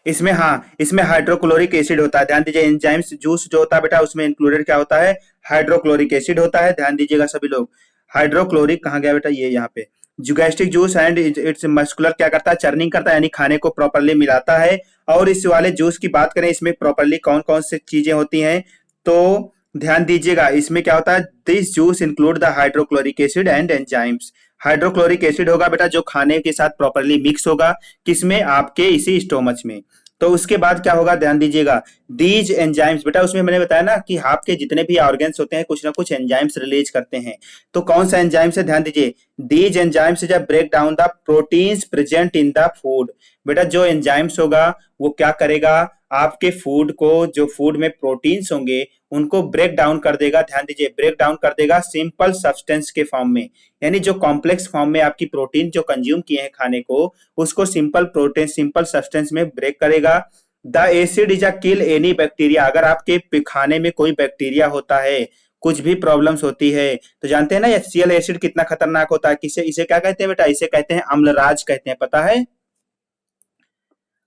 इसमें हाँ, इसमें हाइड्रोक्लोरिक एसिड होता है। ध्यान दीजिए, एंजाइम्स जूस जो होता है बेटा उसमें इंक्लूडेड क्या होता है, हाइड्रोक्लोरिक एसिड होता है। ध्यान दीजिएगा सभी लोग। हाइड्रोक्लोरिक कहाँ गया बेटा, ये यहाँ पे। जुगैस्ट्रिक जूस एंड इट्स मस्कुलर क्या करता है, चर्निंग करता है, यानी खाने को प्रॉपरली मिलाता है। और इस वाले जूस की बात करें, इसमें प्रॉपरली कौन कौन सी चीजें होती हैं, तो ध्यान दीजिएगा इसमें क्या होता है, this juice include the hydrochloric acid and enzymes. Hydrochloric acid होगा बेटा जो खाने के साथ प्रॉपरली मिक्स होगा, किसमें, आपके इसी स्टोमच में। तो उसके बाद क्या होगा, ध्यान दीजिएगा, दीज एंजाइम्स बेटा, उसमें मैंने बताया ना कि आपके जितने भी ऑर्गन्स होते हैं कुछ ना कुछ एंजाइम्स रिलीज करते हैं। तो कौन सा एंजाइम्स है, ध्यान दीजिए, दीज एंजाइम्स जब break down the proteins present in the food. बेटा जो एंजाइम्स होगा वो क्या करेगा, आपके फूड को, जो फूड में प्रोटीन्स होंगे उनको ब्रेक डाउन कर देगा। ध्यान दीजिए, ब्रेक डाउन कर देगा सिंपल सब्सटेंस के फॉर्म में, यानी जो कॉम्प्लेक्स फॉर्म में आपकी प्रोटीन जो कंज्यूम किए हैं खाने को, उसको सिंपल प्रोटीन सिंपल सब्सटेंस में ब्रेक करेगा। The acid is a kill any bacteria. अगर आपके खाने में कोई बैक्टीरिया होता है, कुछ भी प्रॉब्लम्स होती है, तो जानते हैं ना HCl एसिड कितना खतरनाक होता है। किसे, इसे क्या कहते हैं बेटा, इसे कहते हैं अम्लराज कहते हैं, पता है,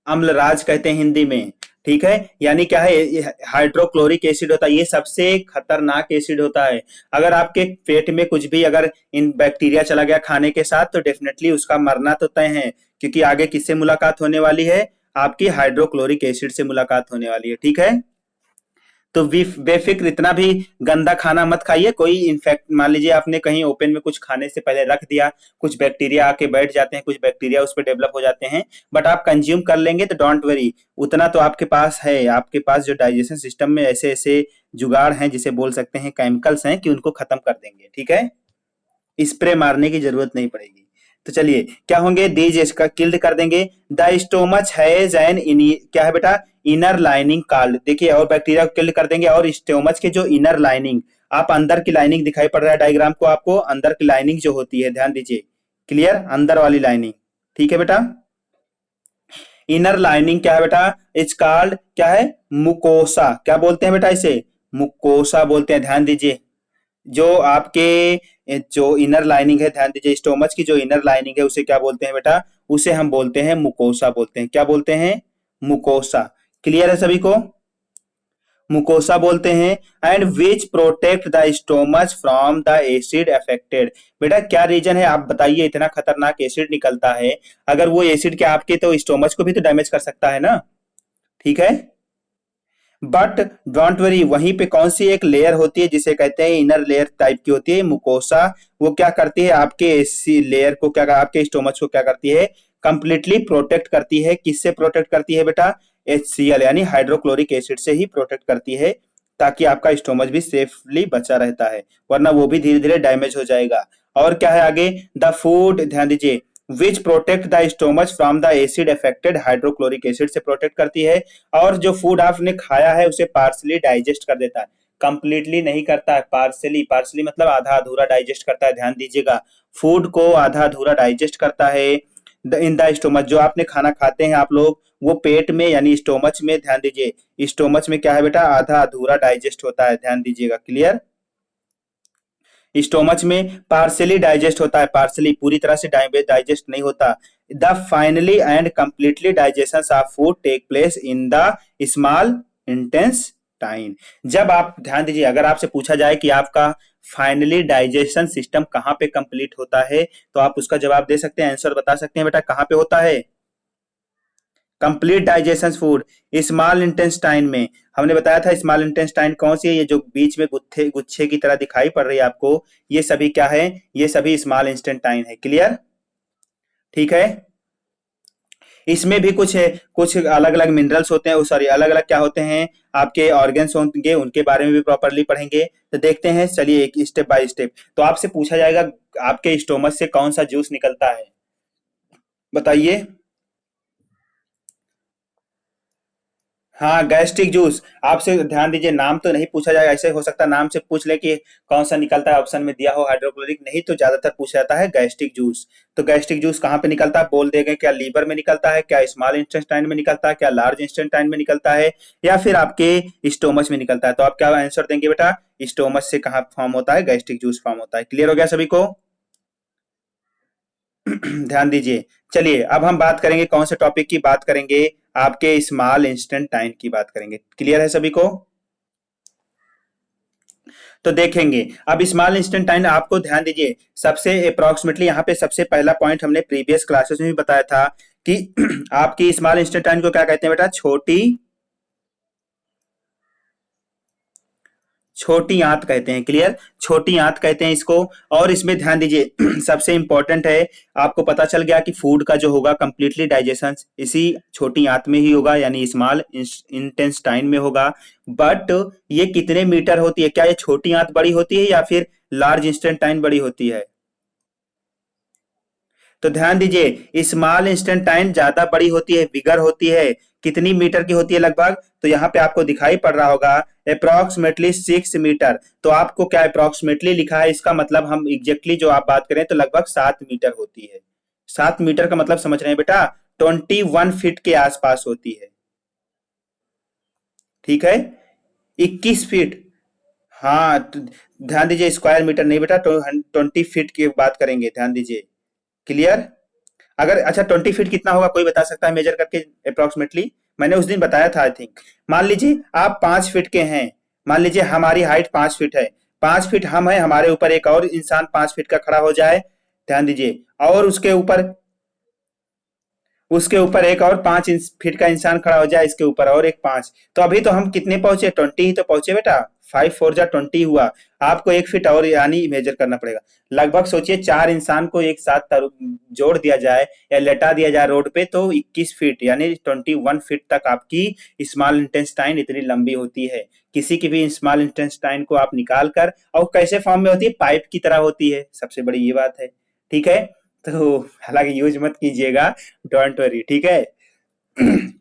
अम्लराज कहते हैं हिंदी में। ठीक है, यानी क्या है, हाइड्रोक्लोरिक एसिड होता है, ये सबसे खतरनाक एसिड होता है। अगर आपके पेट में कुछ भी अगर इन बैक्टीरिया चला गया खाने के साथ, तो डेफिनेटली उसका मरना तो तय है, क्योंकि आगे किससे मुलाकात होने वाली है, आपकी हाइड्रोक्लोरिक एसिड से मुलाकात होने वाली है। ठीक है, तो बेफिक्र इतना भी गंदा खाना मत खाइए। कोई इन्फेक्ट, मान लीजिए आपने कहीं ओपन में कुछ खाने से पहले रख दिया, कुछ बैक्टीरिया आके बैठ जाते हैं, कुछ बैक्टीरिया उस पर डेवलप हो जाते हैं, बट आप कंज्यूम कर लेंगे तो डोंट वरी, उतना तो आपके पास है, आपके पास जो डाइजेशन सिस्टम में ऐसे ऐसे जुगाड़ हैं, जिसे बोल सकते हैं केमिकल्स हैं, कि उनको खत्म कर देंगे। ठीक है, स्प्रे मारने की जरूरत नहीं पड़ेगी। तो चलिए क्या होंगे, दीज इसका किल्ड कर देंगे। द स्टोमच हैज एन क्या है बेटा, इनर लाइनिंग कॉल्ड। देखिए, और बैक्टीरिया को किल्ड कर देंगे, और स्टोमच के जो इनर लाइनिंग, आप अंदर की लाइनिंग दिखाई पड़ रहा है डायग्राम को आपको, अंदर की लाइनिंग जो होती है, ध्यान दीजिए, क्लियर, अंदर वाली लाइनिंग। ठीक है बेटा, इनर लाइनिंग क्या है बेटा, इट्स कॉल्ड क्या है, मुकोसा। क्या बोलते हैं बेटा इसे, मुकोसा बोलते हैं। ध्यान दीजिए, जो आपके जो इनर लाइनिंग है, ध्यान दीजिए, स्टोमच की जो इनर लाइनिंग है उसे क्या बोलते हैं बेटा, उसे हम बोलते हैं मुकोसा बोलते हैं। क्या बोलते हैं, मुकोसा। क्लियर है सभी को, मुकोसा बोलते हैं। And which protect the stomach from the acid affected. बेटा क्या रीजन है, आप बताइए, इतना खतरनाक एसिड निकलता है, अगर वो एसिड के आपके तो स्टोमच को भी तो डैमेज कर सकता है ना। ठीक है, बट डोंट वरी, वहीं पे कौन सी एक लेयर होती है जिसे कहते हैं इनर लेयर टाइप की होती है, मुकोसा। वो क्या करती है, आपके इसी लेयर को क्या, आपके स्टोमच को क्या करती है, कंप्लीटली प्रोटेक्ट करती है। किससे प्रोटेक्ट करती है बेटा, HCl यानी हाइड्रोक्लोरिक एसिड से ही प्रोटेक्ट करती है, ताकि आपका स्टोमच भी सेफली बचा रहता है, वरना वो भी धीरे धीरे डैमेज हो जाएगा। और क्या है आगे, द फूड, ध्यान दीजिए, विच protect the stomach from the acid affected, hydrochloric acid से प्रोटेक्ट करती है। और जो फूड आपने खाया है उसे पार्सली डाइजेस्ट कर देता है, कंप्लीटली नहीं करता है, पार्सली, पार्सली मतलब आधा अधूरा डाइजेस्ट करता है। ध्यान दीजिएगा, फूड को आधा अधूरा डाइजेस्ट करता है इन द स्टोमच। जो आपने खाना खाते हैं आप लोग, वो पेट में यानी स्टोमच में, ध्यान दीजिए, स्टोमच में क्या है बेटा, आधा अधूरा डाइजेस्ट होता है। ध्यान दीजिएगा, क्लियर, स्टोमच में पार्सली डाइजेस्ट होता है, पार्सली, पूरी तरह से डाइजेस्ट नहीं होता। The finally and completely digestion of food take place in the small intestine. जब आप, ध्यान दीजिए, अगर आपसे पूछा जाए कि आपका फाइनली डाइजेशन सिस्टम कहाँ पे कंप्लीट होता है, तो आप उसका जवाब दे सकते हैं, आंसर बता सकते हैं बेटा, कहाँ पे होता है complete digestion food, small intestine में। हमने बताया था स्मॉल इंटेस्टाइन कौन सी है, ये जो बीच में गुत्थे गुच्छे की तरह दिखाई पड़ रही है आपको, ये सभी क्या है, ये सभी स्मॉल इंटेस्टाइन है। क्लियर, ठीक है, इसमें भी कुछ है, कुछ अलग अलग मिनरल्स होते हैं, सॉरी अलग अलग क्या होते हैं, आपके ऑर्गन्स होंगे, उनके बारे में भी प्रॉपरली पढ़ेंगे। तो देखते हैं, चलिए एक स्टेप बाय स्टेप। तो आपसे पूछा जाएगा आपके स्टोमच से कौन सा जूस निकलता है, बताइए। हाँ, गैस्ट्रिक जूस। आपसे ध्यान दीजिए, नाम तो नहीं पूछा जाएगा, ऐसे हो सकता है नाम से पूछ ले कि कौन सा निकलता है, ऑप्शन में दिया हो हाइड्रोक्लोरिक, नहीं तो ज्यादातर पूछा जाता है गैस्ट्रिक जूस। तो गैस्ट्रिक जूस कहाँ पे निकलता है, बोल देंगे, क्या लीवर में निकलता है, क्या स्मॉल इंटेस्टाइन में निकलता है, क्या लार्ज इंटेस्टाइन में निकलता है, या फिर आपके स्टोमच में निकलता है। तो आप क्या आंसर देंगे बेटा, स्टोमच से कहाँ फॉर्म होता है, गैस्ट्रिक जूस फॉर्म होता है। क्लियर हो गया सभी को, ध्यान दीजिए। चलिए अब हम बात करेंगे, कौन से टॉपिक की बात करेंगे, आपके स्मॉल इंस्टेंटाइन की बात करेंगे। क्लियर है सभी को? तो देखेंगे अब स्मॉल इंस्टेंटाइन, आपको ध्यान दीजिए सबसे अप्रोक्सीमेटली यहाँ पे सबसे पहला पॉइंट हमने प्रीवियस क्लासेस में भी बताया था कि आपकी स्मॉल इंस्टेंटाइन को क्या कहते हैं बेटा? छोटी आंत कहते हैं। क्लियर? छोटी आंत कहते हैं इसको। और इसमें ध्यान दीजिए सबसे इंपॉर्टेंट है, आपको पता चल गया कि फूड का जो होगा कंप्लीटली डाइजेशन इसी छोटी आंत में ही होगा, यानी स्मॉल इंटेस्टाइन में होगा। बट ये कितने मीटर होती है? क्या ये छोटी आंत बड़ी होती है या फिर लार्ज इंस्टेंटाइन बड़ी होती है? तो ध्यान दीजिए स्मॉल इंस्टेंटाइन ज्यादा बड़ी होती है, बिगर होती है। कितनी मीटर की होती है लगभग? तो यहाँ पे आपको दिखाई पड़ रहा होगा अप्रोक्सीमेटली 6 मीटर। तो आपको क्या अप्रोक्सीमेटली लिखा है, इसका मतलब हम एग्जैक्टली जो आप बात करें तो लगभग 7 मीटर होती है। 7 मीटर का मतलब समझ रहे हैं बेटा? 21 फीट के आसपास होती है। ठीक है? 21 फीट। हाँ तो ध्यान दीजिए, स्क्वायर मीटर नहीं बेटा, 20 फीट की बात करेंगे, ध्यान दीजिए। क्लियर? अगर अच्छा 20 फीट कितना होगा, कोई बता सकता है मेजर करके अप्रोक्सीमेटली? मैंने उस दिन बताया था आई थिंक। मान लीजिए आप 5 फीट के हैं, मान लीजिए हमारी हाइट 5 फीट है, 5 फीट हम हैं, हमारे ऊपर एक और इंसान 5 फीट का खड़ा हो जाए, ध्यान दीजिए, और उसके ऊपर एक और 5 फीट का इंसान खड़ा हो जाए, इसके ऊपर और एक 5, तो अभी तो हम कितने पहुंचे? 20 ही तो पहुंचे बेटा। 5 4 जा 20 हुआ। आपको 1 फीट और यानी मेजर करना पड़ेगा। लगभग सोचिए 4 इंसान को एक साथ जोड़ दिया जाए या लेटा दिया जाए रोड पे तो 21 फीट यानी 21 फीट तक आपकी स्मॉल इंटेस्टाइन इतनी लंबी होती है। किसी की भी स्मॉल इंटेस्टाइन को आप निकाल कर, और कैसे फॉर्म में होती है? पाइप की तरह होती है, सबसे बड़ी ये बात है। ठीक है? तो हालांकि यूज मत कीजिएगा, डोंट वरी, ठीक है?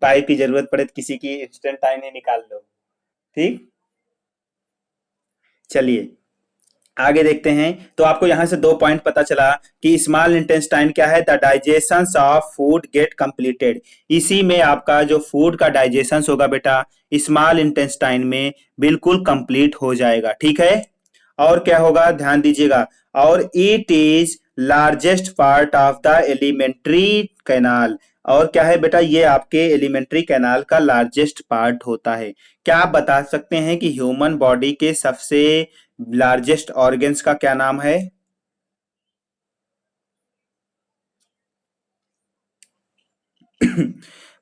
पाइप की जरूरत पड़े तो किसी की इंस्टेंट टाइम ही निकाल लो। ठीक, चलिए आगे देखते हैं। तो आपको यहां से 2 पॉइंट पता चला कि स्मॉल इंटेस्टाइन क्या है? The digestion of food gate completed. इसी में आपका जो फूड का डाइजेशन होगा बेटा स्मॉल इंटेस्टाइन में बिल्कुल कंप्लीट हो जाएगा। ठीक है? और क्या होगा ध्यान दीजिएगा, और it is largest part of the alimentary canal. और क्या है बेटा? ये आपके एलिमेंट्री कैनाल का लार्जेस्ट पार्ट होता है। क्या आप बता सकते हैं कि ह्यूमन बॉडी के सबसे लार्जेस्ट ऑर्गन्स का क्या नाम है?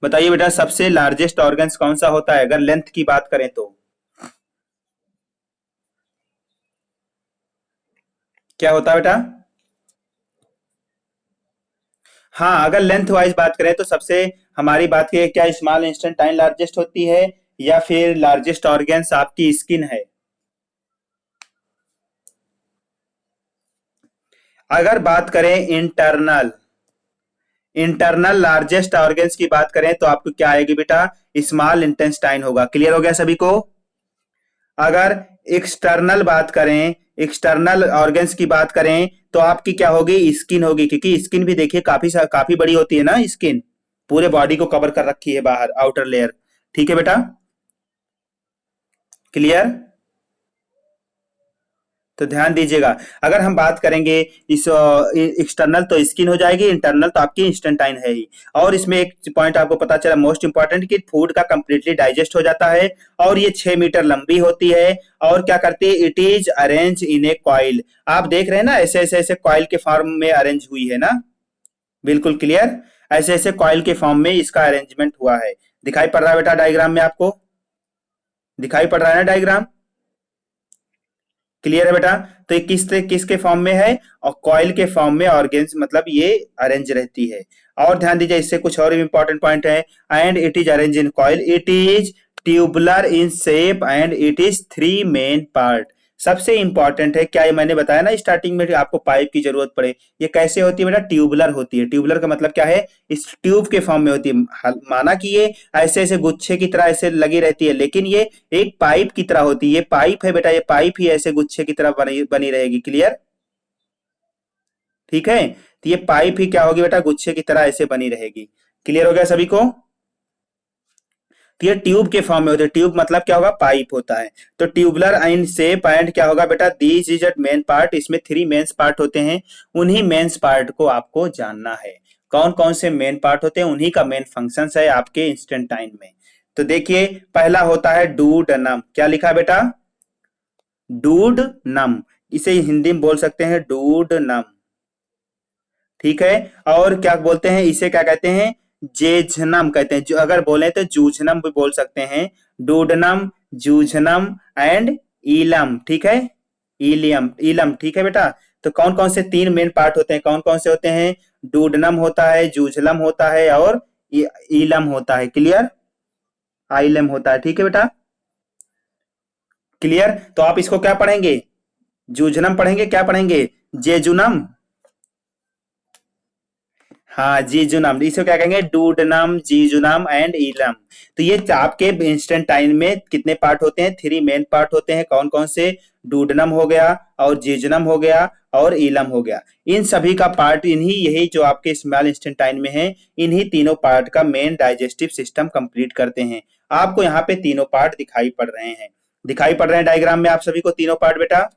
बताइए बेटा, सबसे लार्जेस्ट ऑर्गन्स कौन सा होता है अगर लेंथ की बात करें तो? क्या होता है बेटा? हाँ, अगर लेंथ वाइज बात करें तो सबसे हमारी बात की क्या स्मॉल इंस्टेंटाइन लार्जेस्ट होती है या फिर लार्जेस्ट ऑर्गन्स आपकी स्किन है? अगर बात करें इंटरनल लार्जेस्ट ऑर्गन्स की बात करें तो आपको क्या आएगी बेटा? स्मॉल इंटेस्टाइन होगा। क्लियर हो गया सभी को? अगर एक्सटर्नल बात करें, एक्सटर्नल ऑर्गन्स की बात करें तो आपकी क्या होगी? स्किन होगी, क्योंकि स्किन भी देखिए काफी बड़ी होती है ना स्किन, पूरे बॉडी को कवर कर रखी है बाहर, आउटर लेयर। ठीक है बेटा? क्लियर? तो ध्यान दीजिएगा, अगर हम बात करेंगे इस एक्सटर्नल तो स्किन हो जाएगी, इंटरनल तो आपकी इंस्टेंटाइन है ही। और इसमें एक पॉइंट आपको पता चला मोस्ट इंपॉर्टेंट कि फूड का कंप्लीटली डाइजेस्ट हो जाता है, और ये 6 मीटर लंबी होती है। और क्या करती है? It is arrange in A coil. आप देख रहे हैं ना, ऐसे ऐसे ऐसे कॉइल के फॉर्म में अरेंज हुई है ना? बिल्कुल क्लियर, ऐसे ऐसे कॉइल के फॉर्म में इसका अरेंजमेंट हुआ है। दिखाई पड़ रहा है बेटा डायग्राम में? आपको दिखाई पड़ रहा है ना डायग्राम? क्लियर है बेटा? तो ये किसके फॉर्म में है? और कॉइल के फॉर्म में ऑर्गेन्स मतलब ये अरेंज रहती है। और ध्यान दीजिए, इससे कुछ और इंपॉर्टेंट पॉइंट है। And it is arrange in coil, it is tubular in shape and it is 3 main part. सबसे इंपॉर्टेंट है क्या, ये मैंने बताया ना स्टार्टिंग में आपको पाइप की जरूरत पड़े, ये कैसे होती है बेटा? ट्यूबुलर होती है। ट्यूबुलर का मतलब क्या है? इस ट्यूब के फॉर्म में होती है। माना कि ये ऐसे ऐसे गुच्छे की तरह ऐसे लगी रहती है, लेकिन ये एक पाइप की तरह होती है। ये पाइप है बेटा, ये पाइप ही ऐसे गुच्छे की तरह बनी बनी रहेगी। क्लियर? ठीक है? तो ये पाइप ही क्या होगी बेटा? गुच्छे की तरह ऐसे बनी रहेगी। क्लियर हो गया सभी को? तो ये ट्यूब के फॉर्म में होते हैं। ट्यूब मतलब क्या होगा? पाइप होता है। तो ट्यूबुलर इन शेप एंड क्या होगा बेटा? These is at main part. इसमें 3 मेंस पार्ट होते हैं, उन्हीं मेंस पार्ट को आपको जानना है। कौन कौन से मेन पार्ट होते हैं, उन्हीं का मेन फंक्शन है आपके इंस्टेंटाइन में। तो देखिए पहला होता है डूडनम। क्या लिखा है बेटा? डूडनम। इसे हिंदी में बोल सकते हैं डूडनम, ठीक है। और क्या बोलते हैं इसे, क्या कहते हैं? जेझनम कहते हैं। जो अगर बोले तो जूझनम भी बोल सकते हैं। डूडनम, जूझनम एंड ईलम, ठीक है। ईलियम, ईलम, ठीक है बेटा। तो कौन कौन से तीन मेन पार्ट होते हैं, कौन कौन से होते हैं? डूडनम होता है, जूझलम होता है और ईलम होता है। क्लियर? आइलम होता है, ठीक है बेटा। क्लियर? तो आप इसको क्या पढ़ेंगे? जूझनम पढ़ेंगे, क्या पढ़ेंगे? जेजुनम। हाँ, जीजुनम। इसको क्या कहेंगे? डूडनम, जीजुनम एंड ईलम। तो ये आपके इंस्टेंटाइन में कितने पार्ट होते हैं? थ्री मेन पार्ट होते हैं। कौन कौन से? डूडनम हो गया और जीजुनम हो गया और ईलम हो गया। इन सभी का पार्ट इन्हीं, यही जो आपके स्मॉल इंस्टेंटाइन में है, इन्हीं तीनों पार्ट का मेन डाइजेस्टिव सिस्टम कंप्लीट करते हैं। आपको यहाँ पे तीनों पार्ट दिखाई पड़ रहे हैं, दिखाई पड़ रहे हैं डायग्राम में आप सभी को तीनों पार्ट बेटा?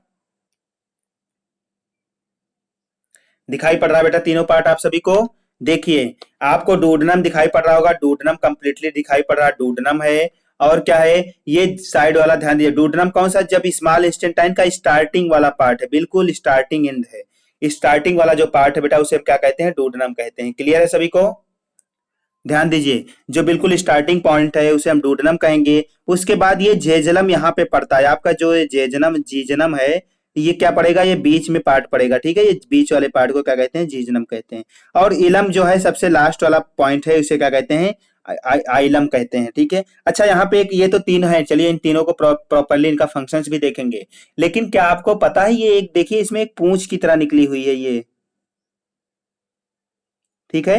दिखाई पड़ रहा है बेटा तीनों पार्ट आप सभी को? देखिए आपको डूडनम दिखाई पड़ रहा होगा, डूडनम कंप्लीटली दिखाई पड़ रहा है, डूडनम है। और क्या है ये साइड वाला, ध्यान दीजिए डूडनम कौन सा? जब स्मॉल इंस्टेंटाइन का स्टार्टिंग वाला पार्ट है, बिल्कुल स्टार्टिंग एंड है। स्टार्टिंग वाला जो पार्ट है बेटा उसे हम क्या कहते हैं? डूडनम कहते हैं। क्लियर है सभी को? ध्यान दीजिए, जो बिल्कुल स्टार्टिंग पॉइंट है उसे हम डूडनम कहेंगे। उसके बाद ये जेजनम यहाँ पे पड़ता है आपका, जो जेजनम जीजनम है, ये क्या पड़ेगा? ये बीच में पार्ट पड़ेगा, ठीक है। ये बीच वाले पार्ट को क्या कहते हैं? जीजनम कहते हैं। और इलम जो है सबसे लास्ट वाला पॉइंट है, उसे क्या कहते हैं? आइलम कहते हैं, ठीक है। अच्छा यहाँ पे एक, ये तो तीन है, चलिए इन तीनों को प्रॉपरली इनका फंक्शंस भी देखेंगे। लेकिन क्या आपको पता है ये एक, देखिए इसमें एक पूंछ की तरह निकली हुई है ये, ठीक है।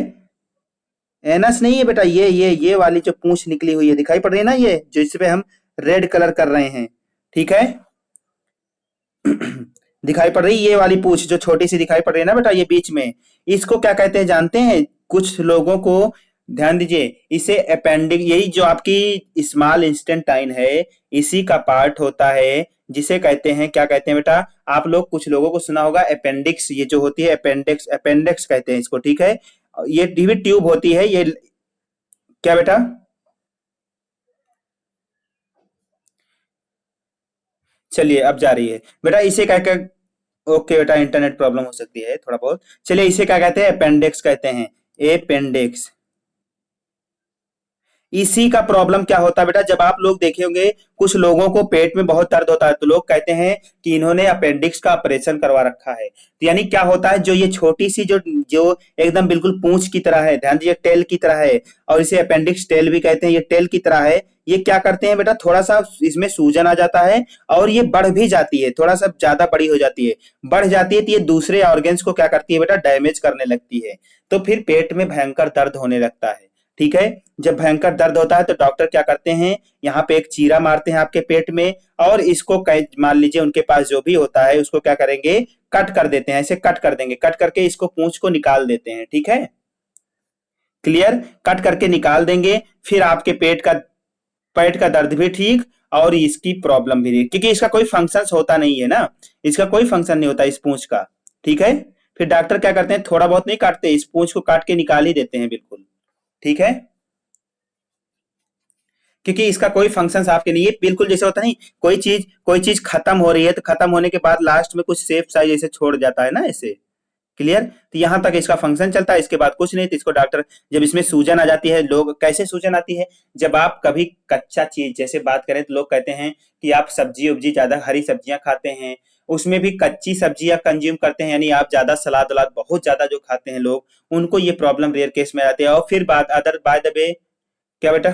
एनस नहीं है बेटा, ये वाली जो पूंछ निकली हुई है दिखाई पड़ रही है ना, ये जो इस पे हम रेड कलर कर रहे हैं, ठीक है। दिखाई पड़ रही ये वाली पूंछ जो छोटी सी दिखाई पड़ रही है ना बेटा, ये बीच में, इसको क्या कहते हैं जानते हैं? कुछ लोगों को, ध्यान दीजिए, इसे अपेंडिक, यही जो आपकी स्मॉल इंस्टेंटाइन है इसी का पार्ट होता है, जिसे कहते हैं, क्या कहते हैं बेटा? आप लोग कुछ लोगों को सुना होगा अपेंडिक्स, ये जो होती है अपेंडिक्स, अपेंडिक्स कहते हैं इसको, ठीक है। ये भी ट्यूब होती है ये। क्या बेटा? चलिए अब जा रही है बेटा, इसे क्या क्या? ओके बेटा, इंटरनेट प्रॉब्लम हो सकती है थोड़ा बहुत। चलिए इसे क्या कहते हैं? अपेंडिक्स कहते हैं, अपेंडिक्स। इसी का प्रॉब्लम क्या होता है बेटा, जब आप लोग देखे होंगे कुछ लोगों को पेट में बहुत दर्द होता है तो लोग कहते हैं कि इन्होंने अपेंडिक्स का ऑपरेशन करवा रखा है। तो यानी क्या होता है, जो ये छोटी सी जो जो एकदम बिल्कुल पूंछ की तरह है, ध्यान दीजिए टेल की तरह है, और इसे अपेंडिक्स टेल भी कहते हैं, ये टेल की तरह है। ये क्या करते हैं बेटा, थोड़ा सा इसमें सूजन आ जाता है और ये बढ़ भी जाती है, थोड़ा सा ज्यादा बड़ी हो जाती है, बढ़ जाती है, तो ये दूसरे ऑर्गन्स को क्या करती है बेटा? डैमेज करने लगती है। तो फिर पेट में भयंकर दर्द होने लगता है, ठीक है। जब भयंकर दर्द होता है तो डॉक्टर क्या करते हैं, यहाँ पे एक चीरा मारते हैं आपके पेट में, और इसको मान लीजिए उनके पास जो भी होता है उसको क्या करेंगे? कट कर देते हैं, ऐसे कट कर देंगे, कट करके इसको पूंछ को निकाल देते हैं, ठीक है। क्लियर? कट करके निकाल देंगे, फिर आपके पेट का दर्द भी ठीक और इसकी प्रॉब्लम भी ठीक, क्योंकि इसका कोई फंक्शन होता नहीं है ना, इसका कोई फंक्शन नहीं होता इस पूंछ का, ठीक है। फिर डॉक्टर क्या करते हैं, थोड़ा बहुत नहीं काटते, इस पूंछ को काट के निकाल ही देते हैं बिल्कुल, ठीक है। क्योंकि इसका कोई फंक्शन आपके नहीं है, बिल्कुल जैसे होता नहीं, कोई चीज खत्म हो रही है तो खत्म होने के बाद लास्ट में कुछ शेप साइज ऐसे छोड़ जाता है ना, ऐसे। क्लियर? तो यहां तक इसका फंक्शन चलता है, इसके बाद कुछ नहीं। तो इसको डॉक्टर, जब इसमें सूजन आ जाती है, लोग कैसे सूजन आती है, जब आप कभी कच्चा चीज जैसे बात करें तो लोग कहते हैं कि आप सब्जी उब्जी ज्यादा हरी सब्जियां खाते हैं, उसमें भी कच्ची सब्जियां कंज्यूम करते हैं, यानी आप ज्यादा सलाद वलाद बहुत ज्यादा जो खाते हैं लोग, उनको ये प्रॉब्लम रेयर केस में आती है। और फिर बात अदर बाय द वे, क्या बेटा?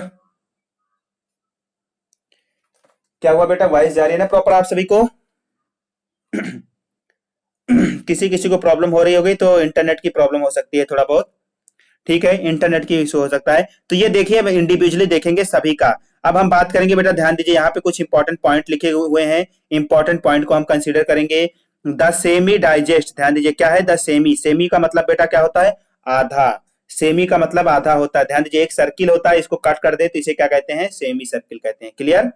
क्या हुआ बेटा, वॉइस जा रही है ना प्रॉपर आप सभी को? किसी किसी को प्रॉब्लम हो रही होगी तो इंटरनेट की प्रॉब्लम हो सकती है थोड़ा बहुत, ठीक है, इंटरनेट की इशू हो सकता है। तो ये देखिए अब इंडिविजुअली देखेंगे सभी का। अब हम बात करेंगे बेटा, ध्यान दीजिए यहाँ पे कुछ इंपॉर्टेंट पॉइंट लिखे हुए हैं, इंपॉर्टेंट पॉइंट को हम कंसीडर करेंगे। द सेमी डाइजेस्ट, ध्यान दीजिए क्या है? द सेमी, सेमी का मतलब बेटा क्या होता है? आधा। सेमी का मतलब आधा होता है, ध्यान दीजिए, एक सर्किल होता है, इसको कट कर दे तो इसे क्या कहते हैं? सेमी सर्किल कहते हैं। क्लियर?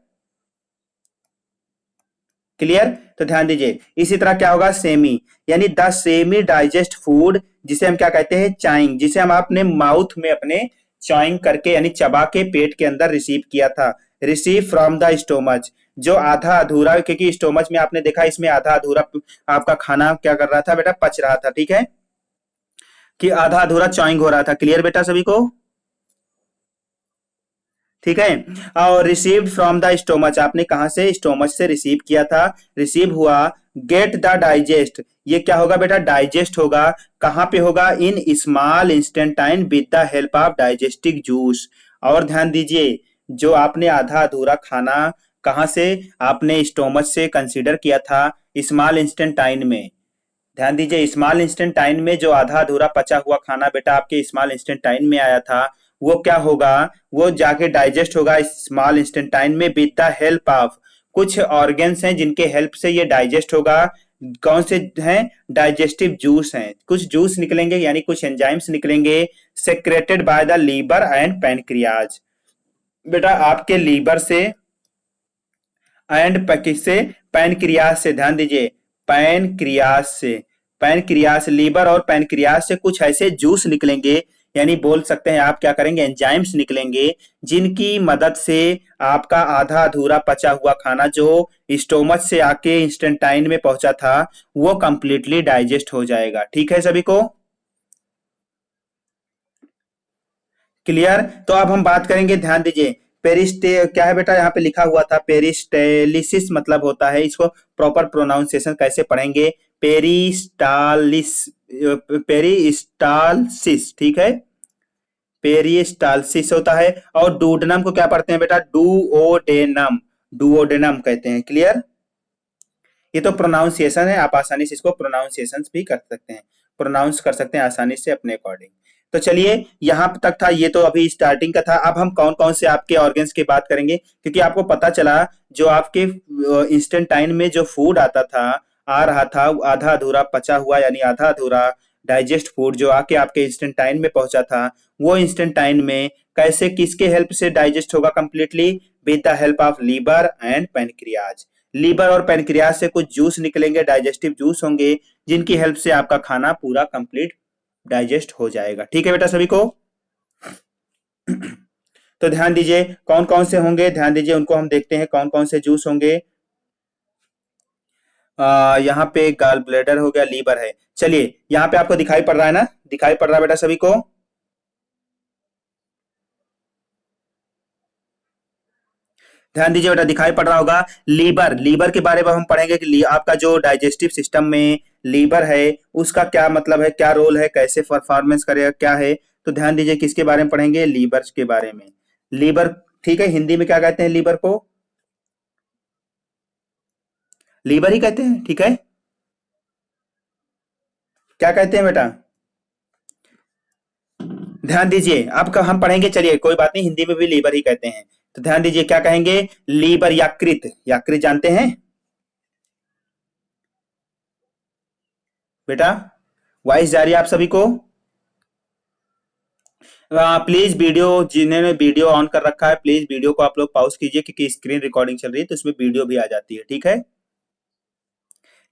क्लियर। तो ध्यान दीजिए, इसी तरह क्या होगा, सेमी, यानी द सेमी डाइजेस्ट फूड, जिसे हम क्या कहते हैं, चाइंग, जिसे हम अपने माउथ में अपने च्वाइंग करके यानी चबा के पेट के अंदर रिसीव किया था। रिसीव फ्रॉम द स्टोमच, जो आधा अधूरा, क्योंकि स्टोमच में आपने देखा इसमें आधा अधूरा आपका खाना क्या कर रहा था बेटा, पच रहा था, ठीक है, कि आधा अधूरा च्वाइंग हो रहा था। क्लियर बेटा सभी को, ठीक है। और रिसीव्ड फ्रॉम द स्टोमच, आपने कहा से, स्टोमच से रिसीव किया था, रिसीव हुआ। गेट द डाइजेस्ट, ये क्या होगा बेटा, डाइजेस्ट होगा। कहां पे होगा, in small intestine with the help of digestive juice. और ध्यान दीजिए, जो आपने आधा अधूरा खाना कहां से, आपने स्टोमच से कंसीडर किया था, स्मॉल इंस्टेंटाइन में। ध्यान दीजिए, स्मॉल इंस्टेंटाइन में जो आधा अधूरा पचा हुआ खाना बेटा आपके स्मॉल इंस्टेंटाइन में आया था, वो क्या होगा, वो जाके डाइजेस्ट होगा स्मॉल इंस्टेंटाइन में विद द हेल्प ऑफ, कुछ ऑर्गन्स हैं जिनके हेल्प से ये डाइजेस्ट होगा। कौन से हैं, डाइजेस्टिव जूस हैं, कुछ जूस निकलेंगे यानी कुछ एंजाइम्स निकलेंगे, secreted by the liver and pancreas. बेटा आपके लीवर से एंड किससे, पैनक्रियास से। ध्यान दीजिए, पैनक्रियास से, पैनक्रियास, लीवर और पैनक्रियास से कुछ ऐसे जूस निकलेंगे, यानी बोल सकते हैं आप क्या करेंगे, एंजाइम्स निकलेंगे, जिनकी मदद से आपका आधा अधूरा पचा हुआ खाना जो स्टोमच से आके इंस्टेंटाइन में पहुंचा था, वो कंप्लीटली डाइजेस्ट हो जाएगा। ठीक है सभी को, क्लियर। तो अब हम बात करेंगे, ध्यान दीजिए, पेरिस्टे क्या है बेटा, यहाँ पे लिखा हुआ था पेरिस्टेलिसिस मतलब होता है, इसको प्रॉपर प्रोनाउंसिएशन कैसे पढ़ेंगे, पेरिस्टालिस, पेरिस्टालसिस, ठीक है, पेरिस्टालसिस होता है। और डूडनम को क्या पढ़ते हैं बेटा, डुओडेनम, डुओडेनम कहते हैं। क्लियर, ये तो प्रोनाउंसिएशन है, आप आसानी से इसको प्रोनाउंसिएशन भी कर सकते हैं, प्रोनाउंस कर सकते हैं आसानी से अपने अकॉर्डिंग। तो चलिए, यहां तक था, ये तो अभी स्टार्टिंग का था। अब हम कौन कौन से आपके ऑर्गन्स की बात करेंगे, क्योंकि आपको पता चला जो आपके इंस्टेंटाइन में जो फूड आता था, आ रहा था आधा अधूरा पचा हुआ, यानी आधा अधूरा डाइजेस्ट फूड जो आके आपके इंस्टेंटाइन में पहुंचा था, वो इंस्टेंटाइन में कैसे किसके हेल्प से डाइजेस्ट होगा completely, with the help of liver and pancreas. Liver और पैनक्रियाज से कुछ जूस निकलेंगे, डाइजेस्टिव जूस होंगे, जिनकी हेल्प से आपका खाना पूरा कंप्लीट डाइजेस्ट हो जाएगा। ठीक है बेटा सभी को। तो ध्यान दीजिए कौन कौन से होंगे, ध्यान दीजिए उनको हम देखते हैं कौन कौन से जूस होंगे। यहाँ पे गाल ब्लैडर हो गया, लीवर है। चलिए, यहाँ पे आपको दिखाई पड़ रहा है ना, दिखाई पड़ रहा है बेटा सभी को, ध्यान दीजिए बेटा, दिखाई पड़ रहा होगा। लीवर, लीवर के बारे में हम पढ़ेंगे कि आपका जो डाइजेस्टिव सिस्टम में लीवर है उसका क्या मतलब है, क्या रोल है, कैसे परफॉर्मेंस करेगा, क्या है। तो ध्यान दीजिए किसके बारे में पढ़ेंगे, लीवर के बारे में। लीवर, ठीक है, हिंदी में क्या कहते हैं लीवर को, लीवर ही कहते हैं, ठीक है, क्या कहते हैं बेटा, ध्यान दीजिए। अब हम पढ़ेंगे, चलिए कोई बात नहीं, हिंदी में भी लीवर ही कहते हैं। तो ध्यान दीजिए क्या कहेंगे, लीवर, यकृत, यकृत जानते हैं बेटा, वॉइस जा रही है आप सभी को। प्लीज वीडियो, जिन्होंने वीडियो ऑन कर रखा है प्लीज वीडियो को आप लोग पॉज कीजिए, क्योंकि स्क्रीन रिकॉर्डिंग चल रही है तो उसमें वीडियो भी आ जाती है, ठीक है।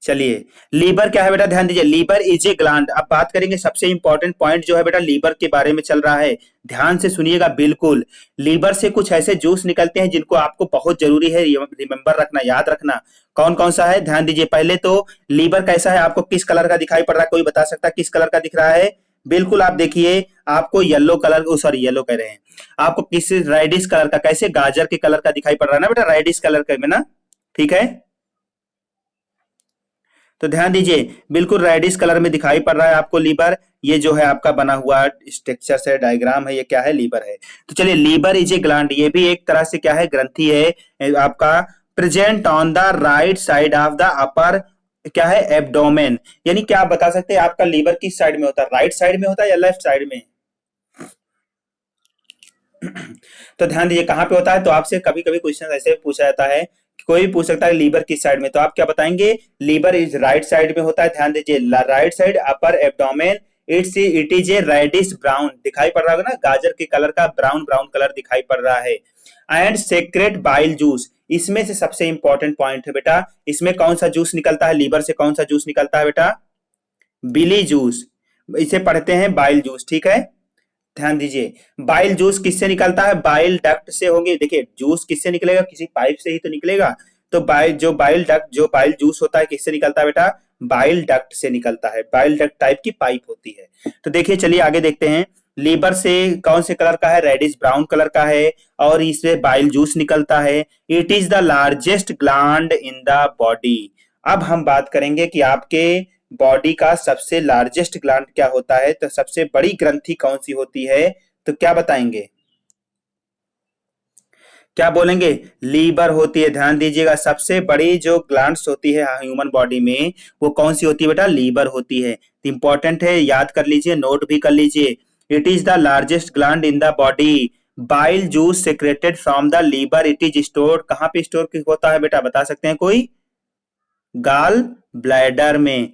चलिए, लीवर क्या है बेटा, ध्यान दीजिए, लीवर इज ए ग्लैंड। अब बात करेंगे सबसे इंपॉर्टेंट पॉइंट जो है बेटा, लीवर के बारे में चल रहा है, ध्यान से सुनिएगा बिल्कुल। लीवर से कुछ ऐसे जूस निकलते हैं जिनको आपको बहुत जरूरी है रिमेंबर रखना, याद रखना। कौन कौन सा है, ध्यान दीजिए। पहले तो लीवर कैसा है, आपको किस कलर का दिखाई पड़ रहा है, कोई बता सकता है किस कलर का दिख रहा है, बिल्कुल आप देखिए, आपको येलो कलर, सॉरी येलो कह रहे हैं, आपको किस रेडिश कलर का, कैसे गाजर के कलर का दिखाई पड़ रहा है ना बेटा, रेडिश कलर का में ना, ठीक है। तो ध्यान दीजिए, बिल्कुल रेडिश कलर में दिखाई पड़ रहा है आपको लीवर। ये जो है आपका बना हुआ स्ट्रक्चर से डायग्राम है, ये क्या है, लीवर है। तो चलिए, लीवर इज ए ग्लैंड, ये भी एक तरह से क्या है, ग्रंथि है आपका, present on the right side of the upper, क्या है, एब्डोमेन। यानी क्या आप बता सकते हैं आपका लीवर किस साइड में होता है, राइट साइड में होता है या लेफ्ट साइड में। तो ध्यान दीजिए कहां पे होता है, तो आपसे कभी कभी क्वेश्चन ऐसे पूछा जाता है, कोई भी पूछ सकता है लीवर किस साइड में, तो आप क्या बताएंगे, लीवर इज राइट साइड में होता है। ध्यान दीजिए, right side upper abdomen, it is a reddish brown, दिखाई पड़ रहा होगा ना, गाजर के कलर का ब्राउन ब्राउन कलर दिखाई पड़ रहा है। एंड सेक्रेट बाइल जूस, इसमें से सबसे इंपॉर्टेंट पॉइंट है बेटा, इसमें कौन सा जूस निकलता है, लीवर से कौन सा जूस निकलता है बेटा, बिली जूस। इसे पढ़ते हैं बाइल जूस, ठीक है। ध्यान दीजिए, बाइल जूस किससे निकलता है, बाइल डक्ट से होंगे। देखिए जूस किससे निकलेगा, किसी पाइप से ही तो निकलेगा। तो बाइल डक्ट, जो बाइल जूस होता है किससे निकलता है बेटा, बाइल डक्ट से निकलता है। बाइल डक्ट टाइप की पाइप होती है। तो देखिए चलिए आगे देखते हैं। लीवर से कौन से कलर का है, रेडिश ब्राउन कलर का है, और इससे बाइल जूस निकलता है। It is the largest gland in the body. अब हम बात करेंगे कि आपके बॉडी का सबसे लार्जेस्ट ग्लैंड क्या होता है, तो सबसे बड़ी ग्रंथि कौन सी होती है, तो क्या बताएंगे, क्या बोलेंगे, लीवर होती है। ध्यान दीजिएगा, सबसे बड़ी जो ग्लैंड्स होती है ह्यूमन बॉडी में, वो कौन सी होती है बेटा, लीवर होती है। इंपॉर्टेंट है, याद कर लीजिए, नोट भी कर लीजिए। It is the largest gland in the body. Bile juice secreted from the liver, it is stored, कहाँ पे स्टोर होता है बेटा, बता सकते हैं कोई, गाल ब्लैडर में।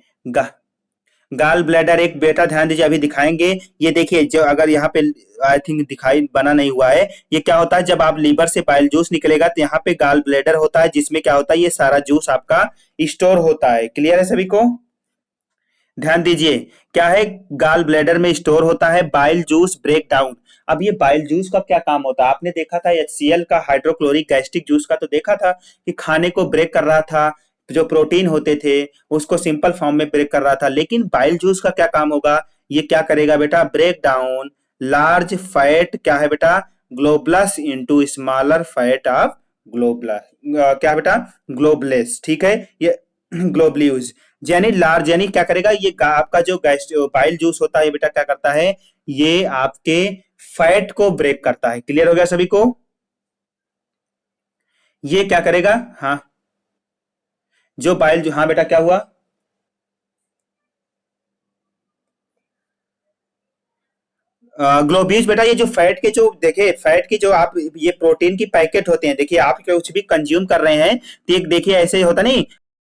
गाल ब्लैडर एक, बेटा ध्यान दीजिए अभी दिखाएंगे। ये देखिए, जो अगर यहाँ पे आई थिंक दिखाई बना नहीं हुआ है, ये क्या होता है, जब आप लीवर से बाइल जूस निकलेगा तो यहाँ पे गाल ब्लैडर होता है, जिसमें क्या होता है, ये सारा जूस आपका स्टोर होता है। क्लियर है सभी को। ध्यान दीजिए, क्या है, गाल ब्लैडर में स्टोर होता है बाइल जूस ब्रेक डाउन। अब ये बाइल जूस का क्या काम होता है, आपने देखा था HCl का, हाइड्रोक्लोरिक गैस्ट्रिक जूस का तो देखा था कि खाने को ब्रेक कर रहा था, जो प्रोटीन होते थे उसको सिंपल फॉर्म में ब्रेक कर रहा था। लेकिन बाइल जूस का क्या काम होगा, ये क्या करेगा बेटा, ब्रेक डाउन लार्ज फैट, क्या है बेटा, ग्लोबुलस इनटू स्मॉलर फैट ऑफ ग्लोबुलस, क्या बेटा, ग्लोबुलस, ठीक है, ये ग्लोबुल्यूज। यानी लार्ज, यानी क्या करेगा, ये आपका जो बाइल जूस होता है, ये बेटा क्या करता है, ये आपके फैट को ब्रेक करता है। क्लियर हो गया सभी को, ये क्या करेगा, हाँ, जो बाइल, जो, हाँ बेटा क्या हुआ, ग्लोब्यूल्स बेटा, ये जो फैट के, जो देखिए फैट की जो आप, ये प्रोटीन की पैकेट होते हैं, देखिए आप कुछ भी कंज्यूम कर रहे हैं तो एक देखिए ऐसे होता नहीं,